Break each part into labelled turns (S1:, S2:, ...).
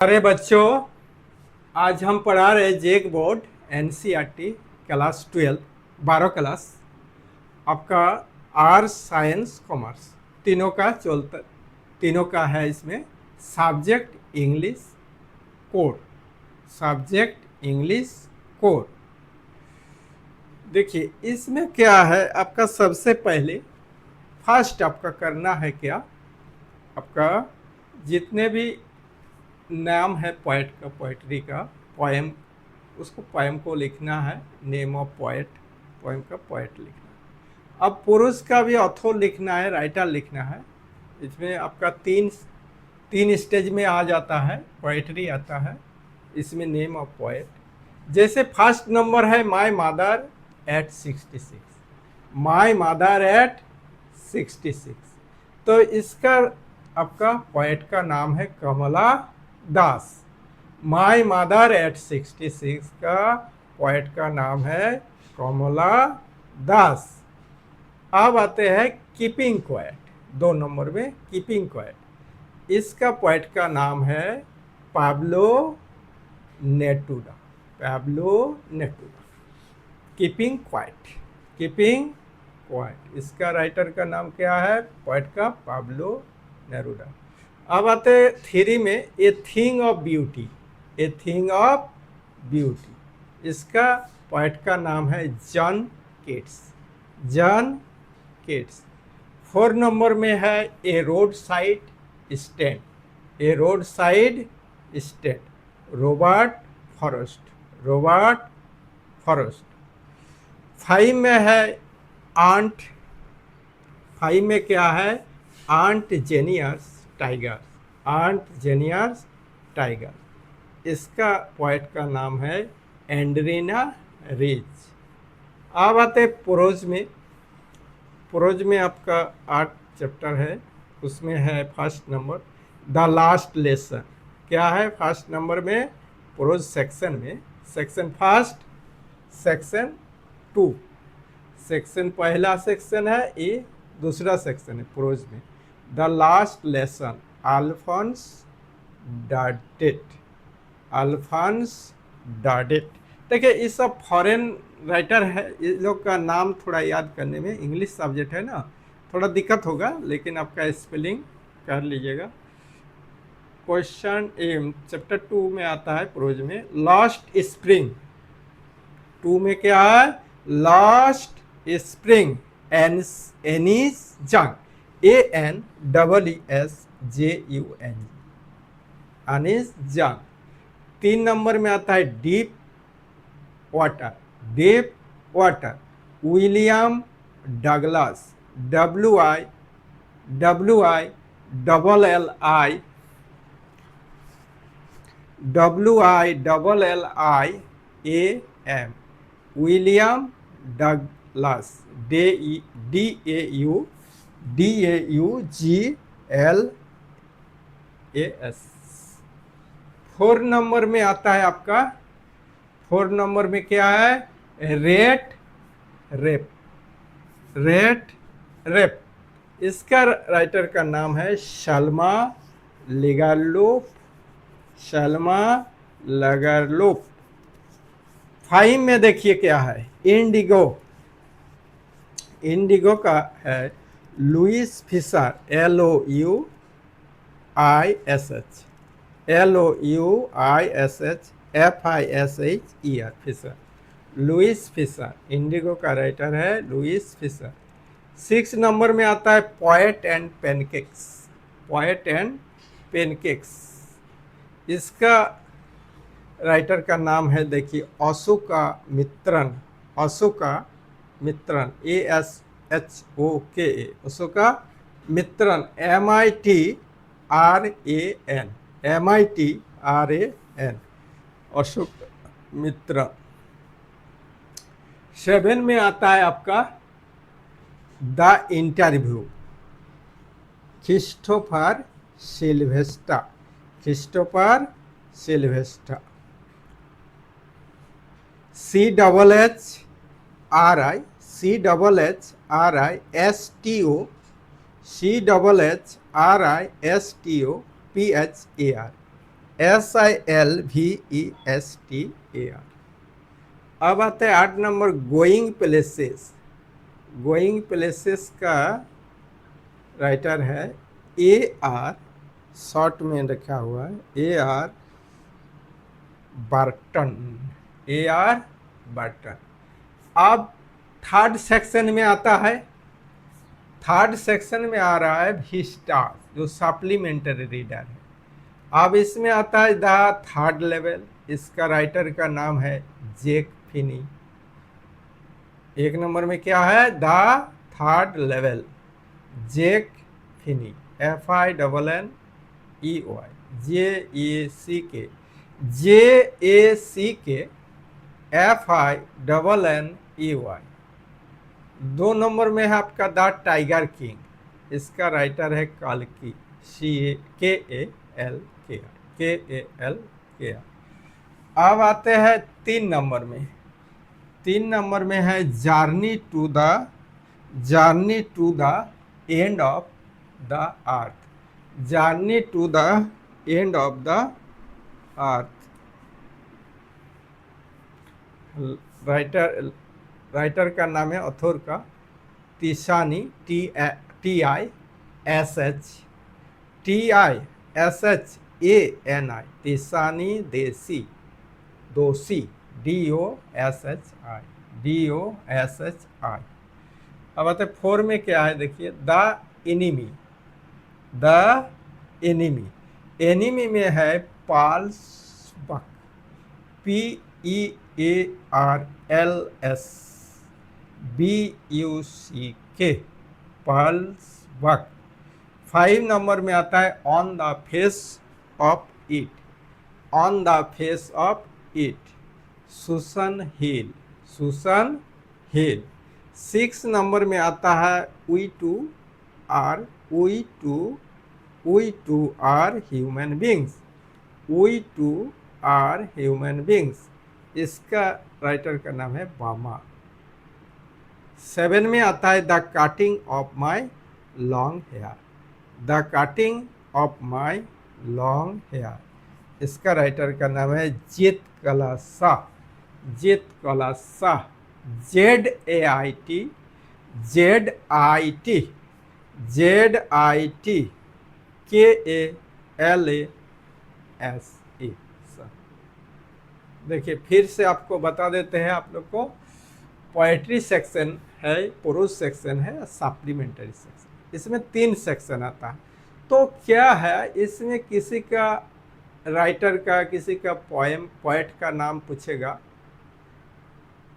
S1: अरे बच्चों, आज हम पढ़ा रहे जेक बोर्ड एनसीईआरटी क्लास 12 12 क्लास आपका आर्ट्स साइंस कॉमर्स तीनों का है। इसमें subject English core subject English core. देखिए इसमें क्या है, आपका सबसे पहले फर्स्ट आपका करना है क्या, आपका जितने भी नाम है पोएट का, पोएट्री का, पोएम, उसको पोएम को लिखना है। नेम ऑफ पोएट, पोएम का पोएट लिखना है। अब पुरुष का भी ऑथर लिखना है, राइटर लिखना है। इसमें आपका तीन तीन स्टेज में आ जाता है, पोएट्री आता है, इसमें नेम ऑफ पोएट। जैसे फर्स्ट नंबर है my mother at 66, my mother at 66, तो इसका आपका पोएट का नाम है कमला दास। माय मदर एट 66 का पोएट का नाम है कमला दास। अब आते हैं कीपिंग क्वाइट, 2 नंबर में कीपिंग क्वाइट, इसका पोएट का नाम है Pablo नेटूरा। Pablo नेटूरा। Keeping quiet, keeping quiet, इसका राइटर का नाम क्या है, पोएट का पाब्लो नेरूदा। अब आते 3 में a thing of beauty, a thing of beauty, इसका पोएट का नाम है John Keats, John Keats. 4 number में है a roadside stand, a roadside stand, Robert Frost, Robert Frost. 5 में है आंट, 5 में क्या है, aunt Jennifer's tiger, aunt Jennifer's tiger, इसका पोएट का नाम है एंड्रीना रिच। अब आते प्रोज में, प्रोज में आपका 8 चैप्टर है, उसमें है first number the last lesson. क्या है फर्स्ट नंबर में प्रोज सेक्शन में, सेक्शन फर्स्ट, सेक्शन 2, सेक्शन पहला सेक्शन है, ये दूसरा सेक्शन है प्रोज में। The last lesson Alphons डार्डेट, Alphons डार्डेट। देखिए ये सब फॉरेन राइटर है, ये लोग का नाम थोड़ा याद करने में, इंग्लिश सब्जेक्ट है ना, थोड़ा दिक्कत होगा, लेकिन आपका स्पेलिंग कर लीजिएगा। क्वेश्चन चैप्टर 2 में आता है प्रोज में लास्ट स्प्रिंग। 2 में क्या है, लास्ट स्प्रिंग एनीस जंग, ANEESJUNG, अनीस जंग। 3 नंबर में आता है deep water, deep water, William Douglas, WILLIAM, William Douglas, DAUGLAS। 4 number में आता है आपका, 4 नंबर में क्या है, रेट रेप, रेट रेप, इसका राइटर का नाम है शल्मा लेगारलोफ, शल्मा लेगारलोफ। 5 में देखिए क्या है, इंडिगो, इंडिगो का है Louis Fischer, LOUISFISHER, Fischer, Louis Fischer, Indigo का राइटर है लुइस फिशर। 6 नंबर में आता है poet and pancakes, poet and pancakes, इसका राइटर का नाम है, देखिए Ashoka Mitran, Ashoka Mitran, ASHOKA, Ashokamitran, MITRAN, Ashok मित्र। 7 में आता है आपका the interview, Christopher Sylvester, Christopher Sylvester, CHHRISTOPHER, SILVESTAR। अब आते हैं 8 number going places. Going places का राइटर है AR, शॉर्ट में रखा हुआ है AR बार्टन। AR Barton. अब थर्ड सेक्शन में आता है, थर्ड सेक्शन में आ रहा है विस्टा, जो सप्लीमेंट्री रीडर है। अब इसमें आता है द थर्ड लेवल। इसका राइटर का नाम है जैक फिनी। एक नंबर में क्या है? The third level, Jack Finney, FINNEOI, JACK FINNEOI। 2 number में है आपका द टाइगर किंग। इसका राइटर है काल्की, KALKR। अब आते हैं 3 नंबर में। 3 नंबर में है journey to the end of the earth. Journey to the end of the earth. Writer का नाम है, ऑथर का तिशानी, TISHANI, तिशानी दोषी, DOSHI। अब आते 4 में क्या है देखिए, द एनिमी। एनिमी में है पार्ल्स बक, PEARLSBUCK, पार्ल्स बक। 5 नंबर में आता है on the face of it. Susan Hill. 6 number में आता है we too are human beings. इसका राइटर का नाम है बामा। 7 में आता है the cutting of my long hair. इसका राइटर का नाम है जीत कला शाह। ZITKALASE। देखिए फिर से आपको बता देते हैं आप लोग को, पोएट्री सेक्शन है, प्रोज सेक्शन है, सप्लीमेंट्री सेक्शन। इसमें 3 सेक्शन आता है। तो क्या है इसमें, किसी का राइटर का, किसी का पोएट का नाम पूछेगा,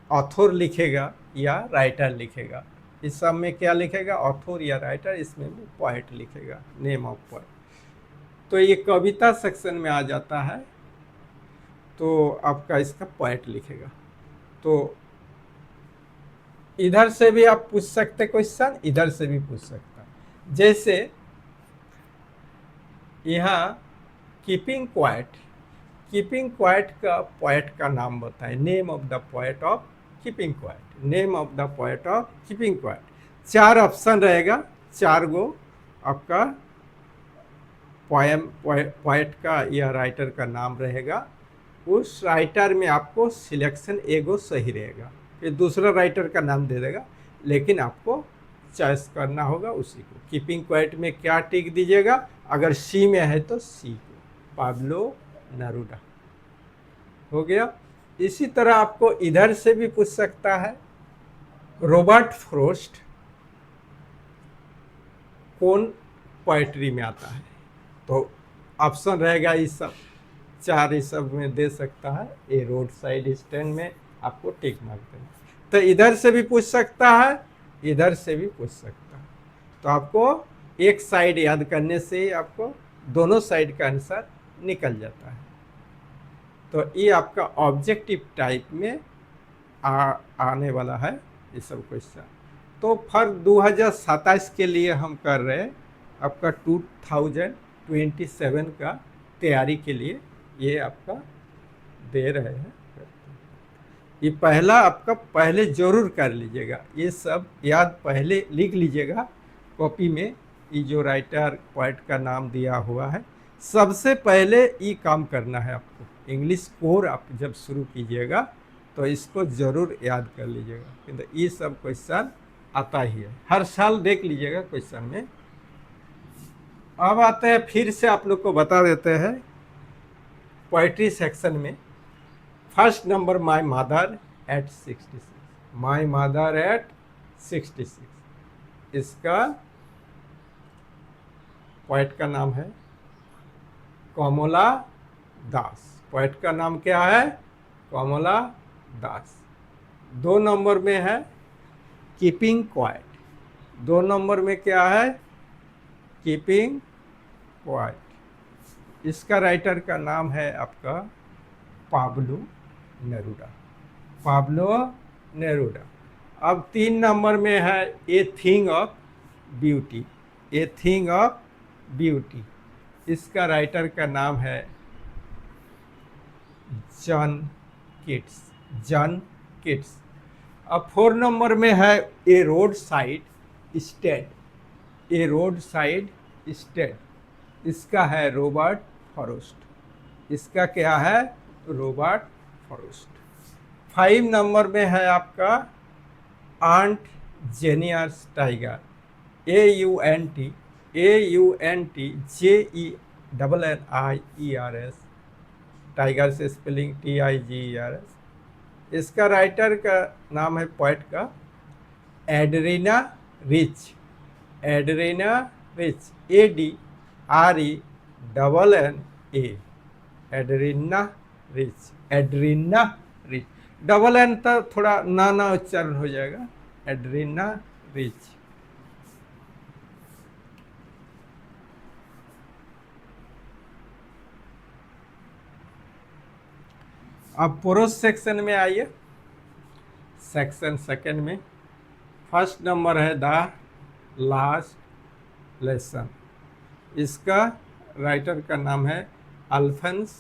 S1: ऑथर लिखेगा या राइटर लिखेगा। इस सब में क्या लिखेगा? ऑथर या राइटर। इसमें भी पोएट लिखेगा, नेम ऑफ पोएट। तो ये कविता सेक्शन में आ जाता है, तो आपका इसका पोएट लिखेगा। तो इधर से भी आप पूछ सकते क्वेश्चन, इधर से भी पूछ सकता। जैसे यहाँ कीपिंग क्वाइट का पोएट का नाम बताएं। Name of the poet of keeping quiet. 4 option रहेगा, 4 गो आपका पोएट का या राइटर का नाम रहेगा। उस राइटर में आपको सिलेक्शन एगो सही रहेगा, फिर दूसरा राइटर का नाम दे देगा, लेकिन आपको चॉइस करना होगा उसी को। कीपिंग क्वाइट में क्या टिक दीजिएगा? अगर सी में है तो सी को, पाब्लो नेरुदा। हो गया। इसी तरह आपको इधर से भी पूछ सकता है, रॉबर्ट फ्रॉस्ट कौन पोएट्री में आता है? तो ऑप्शन रहेगा इस सब 4, इस सब में दे सकता है। ए रोड साइड स्टैंड में आपको टिक मार्क देना। तो इधर से भी पूछ सकता है, इधर से भी पूछ सकता है। तो आपको एक साइड याद करने से आपको दोनों साइड का आंसर निकल जाता है। तो ये आपका ऑब्जेक्टिव टाइप में आने वाला है ये सब क्वेश्चन। तो फॉर 2027 के लिए हम कर रहे हैं आपका 2027 का तैयारी के लिए, ये आपका दे रहे हैं। ये पहला आपका पहले ज़रूर कर लीजिएगा, ये सब याद पहले लिख लीजिएगा कॉपी में। ये जो राइटर पोएट का नाम दिया हुआ है सबसे पहले ये काम करना है आपको। इंग्लिश कोर आप जब शुरू कीजिएगा तो इसको ज़रूर याद कर लीजिएगा, क्योंकि ये सब क्वेश्चन आता ही है, हर साल देख लीजिएगा क्वेश्चन में। अब आते हैं, फिर से आप लोग को बता देते हैं पोइट्री सेक्शन में। First number my mother at 66, my mother at 66, इसका पोइट का नाम है कमला दास। पोइट का नाम क्या है? कमला दास। 2 नंबर में है कीपिंग क्वाइट। 2 नंबर में क्या है? Keeping quiet. इसका राइटर का नाम है आपका पाब्लो नेरुदा। Pablo Neruda. अब 3 नंबर में है ए thing of beauty. A thing of beauty, इसका राइटर का नाम है जॉन किट्स। John Keats. अब 4 नंबर में है a road side state. A road side state, इसका है रॉबर्ट फॉरेस्ट। इसका क्या है? Robert Frost. 5 नंबर में है आपका aunt Jennifer's tiger. AUNT JENNIERS, tiger से स्पेलिंग TIGERS। इसका राइटर का नाम है पोइट का Adrienne Rich. Adrienne Rich, ADRENNA। Adrienne Rich. Adrienne Rich, double N तो थोड़ा ना उच्चारण हो जाएगा। Adrienne Rich. अब पुरुष सेक्शन में आइए। सेक्शन सेकंड में फर्स्ट नंबर है द लास्ट लेसन। इसका राइटर का नाम है अल्फोंस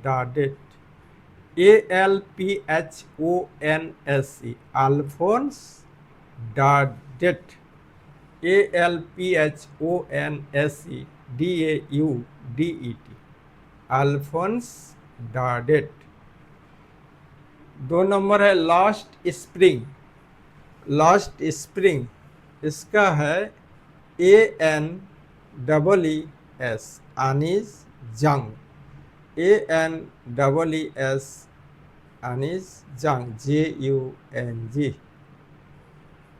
S1: डार्डेट। ALPHONSE, अल्फोंस डार्डेट। ALPHONSE DAUDET, अल्फोंस डार्डेट। 2 नंबर है लास्ट स्प्रिंग। लास्ट स्प्रिंग, इसका है ANEES, अनीस जंग। ANEES, अनीस जंग, JUNG।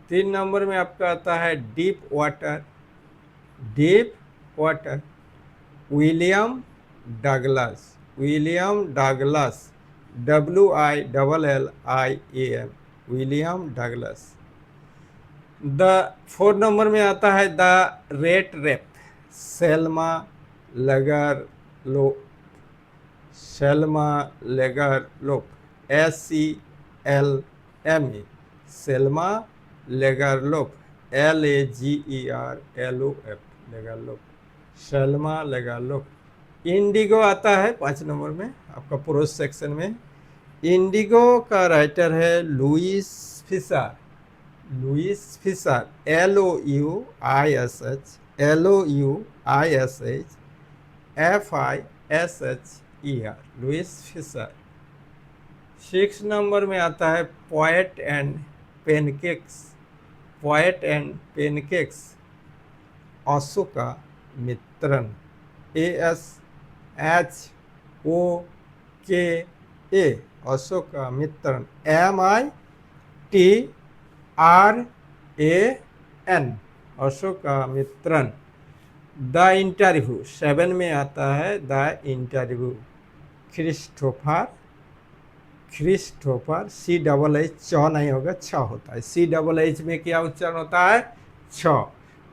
S1: 3 नंबर में आपका आता है deep water. Deep water, William Douglas. William Douglas, WILLIAM, William Douglas. 4 number में आता है the rat trap. Selma Lagerlof. Selma Lagerlof, SELMA, Selma Lagerlof, LAGERLOP, Lagerlof, Selma Lagerlof. Indigo आता है 5 नंबर में आपका पुरुष सेक्शन में। इंडिगो का राइटर है Louis Fischer. Louis Fischer, LOUISFISHER, Louis Fischer. 6 number में आता है poet and pancakes. Poet and pancakes, Ashokamitran. ASHOKA, Ashokamitran. MITRAN, Ashokamitran. The interview 7 में आता है the interview. Christopher. Christopher, CHH नहीं होगा, छ होता है। CHH में क्या उच्चारण होता है? छ।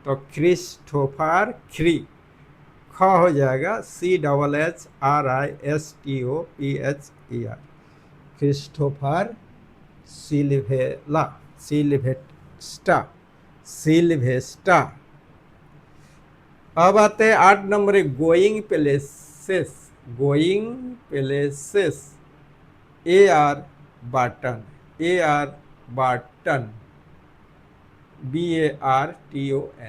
S1: तो क्रिस्टोफर, ख हो जाएगा CHHRISTOPHER, क्रिस्टोफर सिल्वेस्टा। अब आते हैं 8 number going places. Going places, AR Barton. AR Barton, BARTON।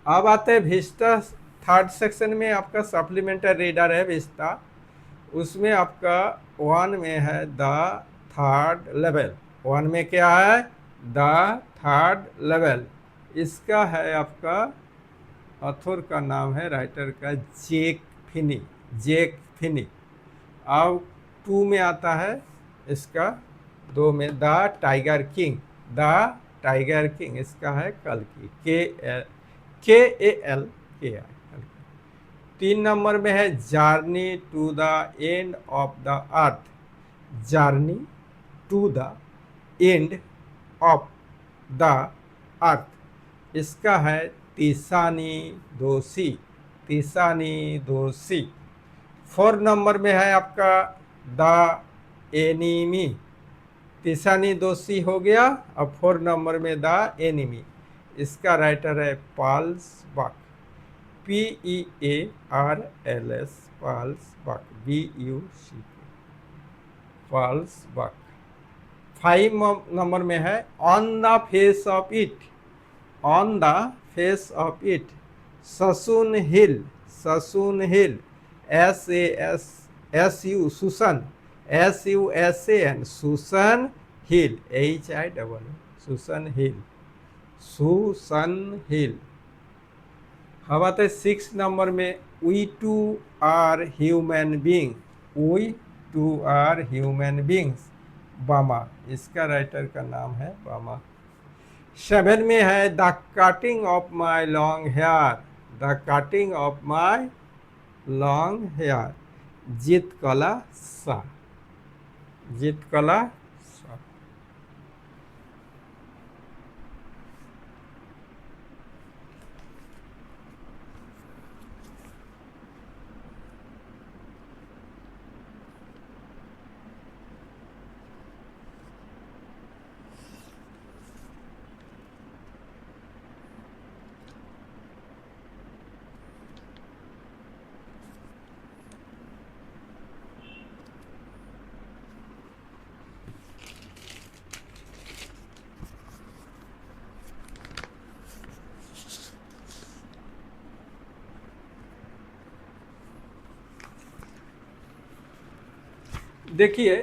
S1: अब आते हैं विजिटर्स थर्ड सेक्शन में आपका सप्लीमेंट्री रीडर है विस्ता, उसमें आपका 1 में है द थर्ड लेवल। 1 में क्या है? The third level. इसका है आपका ऑथर का नाम है, राइटर का जैक फिनी, जैक फिनी। अब 2 में आता है इसका 2 में the tiger king, the tiger king, इसका है कल्कि, KAL, 3 नंबर में है journey to the end of the earth, journey to the end of the earth, इसका है तीसानी दोषी, तीसानी दोषी। 4 नंबर में है आपका द एनिमी, तीसानी दोषी हो गया। अब 4 नंबर में द एनिमी, इसका राइटर है Pearl S Buck, PEARLS, Pearl S Buck, BUCK, Pearl S Buck. 5 number में है on the face of it, on the face of it, Susan Hill, Susan Hill, SASSU, Susan, SUSAN, Susan Hill, HIL, Susan Hill, Susan Hill. अब आते 6 number में we too are human being, we too are human beings, Bama, इसका writer का नाम है बामा। 7 में है the cutting of my long hair, the cutting of my long hair, Zitkala Sa, जीत कला शाह। देखिए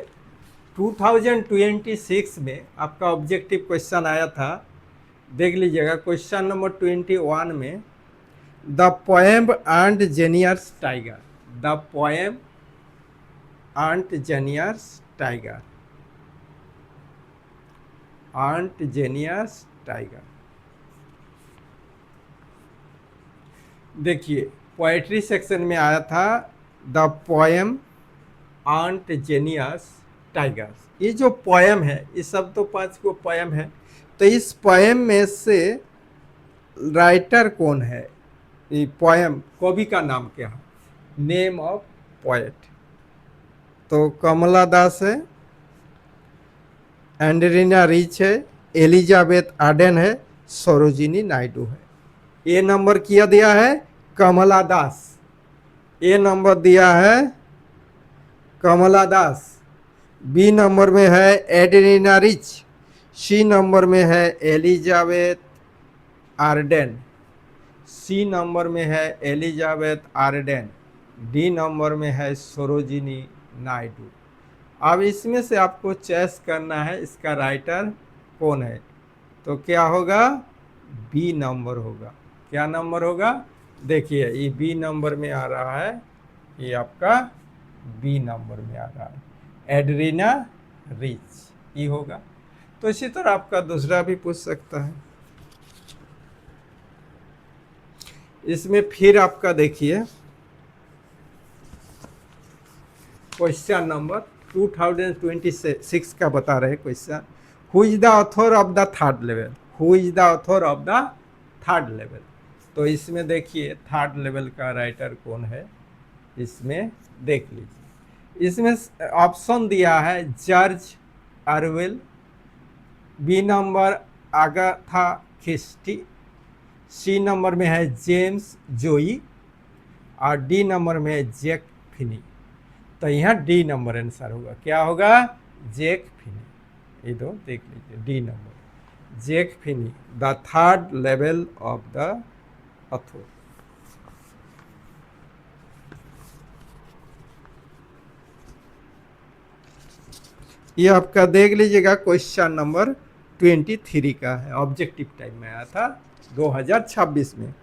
S1: 2026 में आपका ऑब्जेक्टिव क्वेश्चन आया था, देख लीजिएगा। क्वेश्चन नंबर 21 में the poem aunt Jennifer's tiger, the poem aunt Jennifer's tiger, aunt Jennifer's tiger. देखिए पोएट्री सेक्शन में आया था the poem aunt Jennifer's tigers. ये जो पोएम है, ये सब तो 5 को पोएम है, तो इस पोएम में से राइटर कौन है? ये पोएम कवि का नाम क्या है? नेम ऑफ पोएट, तो कमला दास है, एंड्रीना रिच है, एलिजाबेथ आर्डेन है, सरोजिनी नायडू है। ए नंबर किया दिया है कमला दास, ए नंबर दिया है कमला दास। बी नंबर में है एड्रीना रिच, सी नंबर में है एलिजाबेथ आर्डेन, सी नंबर में है एलिजाबेथ आर्डेन, डी नंबर में है सरोजिनी नायडू। अब इसमें से आपको चॉइस करना है इसका राइटर कौन है, तो क्या होगा? बी नंबर होगा। क्या नंबर होगा? देखिए ये बी नंबर में आ रहा है, ये आपका बी नंबर में आ रहा है, एड्रीना रिच, ये होगा। तो इसी तरह आपका दूसरा भी पूछ सकता है। इसमें फिर आपका देखिए क्वेश्चन नंबर 2026 का बता रहे question, who is the author of the third level, who is the author of the third level. तो इसमें देखिए थर्ड लेवल का राइटर कौन है, इसमें देख लीजिए। इसमें ऑप्शन दिया है George Orwell, B number Agatha Christie, C number में है जेम्स जोई, और डी नंबर में है जैक फिनी। तो यहाँ डी नंबर आंसर होगा। क्या होगा? Jack Finney. ये दो देख लीजिए, D number Jack Finney, the third level of the author. ये आपका देख लीजिएगा, क्वेश्चन नंबर 23 का है, ऑब्जेक्टिव टाइप में आया था 2026 में।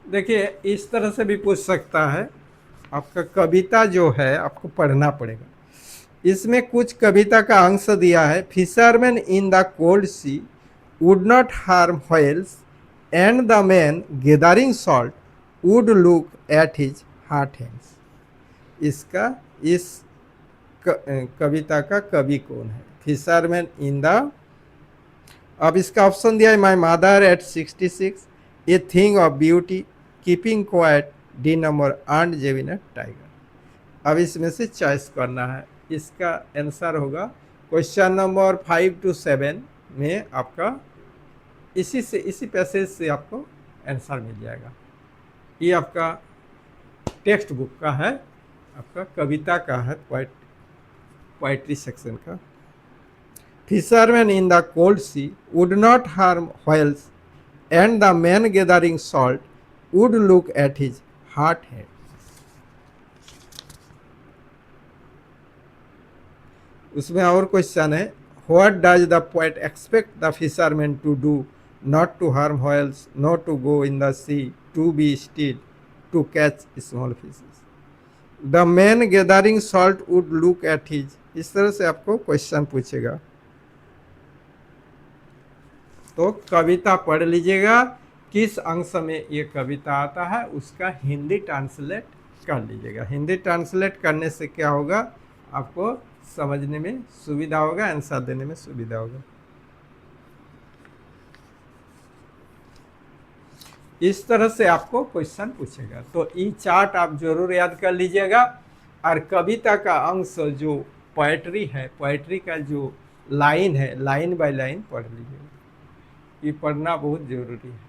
S1: देखिए, इस तरह से भी पूछ सकता है। आपका कविता जो है आपको पढ़ना पड़ेगा। इसमें कुछ कविता का अंश दिया है। Fisherman in the cold sea would not harm whales and the man gathering salt would look at his hurt hands. इसका इस कविता का कवि कौन है? फिशरमैन इन द, अब इसका ऑप्शन दिया है, my mother at 66, a thing of beauty, keeping quiet, D number, aunt जेविना टाइगर। अब इसमें से चॉइस करना है। इसका आंसर होगा क्वेश्चन नंबर 5 to 7 में आपका इसी पैसेज से आपको आंसर मिल जाएगा। ये आपका टेक्स्ट बुक का है, आपका कविता का है, पोइट्री सेक्शन का। Fishermen in the cold sea would not harm whales, and the man gathering salt would look at his hot head. उसमें और क्वेश्चन है, What does the poet expect the fishermen to do? Not to harm whales, not to go in the sea, to be still, to catch small fishes. The man gathering salt would look at his, इस तरह से आपको question पूछेगा। तो कविता पढ़ लीजिएगा, किस अंश में ये कविता आता है उसका हिंदी ट्रांसलेट कर लीजिएगा। हिंदी ट्रांसलेट करने से क्या होगा, आपको समझने में सुविधा होगा, आंसर देने में सुविधा होगा। इस तरह से आपको क्वेश्चन पूछेगा। तो ई चार्ट आप जरूर याद कर लीजिएगा। और कविता का अंश जो पोएट्री है, पोएट्री का जो लाइन है, लाइन बाय लाइन पढ़ लीजिएगा। ये पढ़ना बहुत जरूरी है।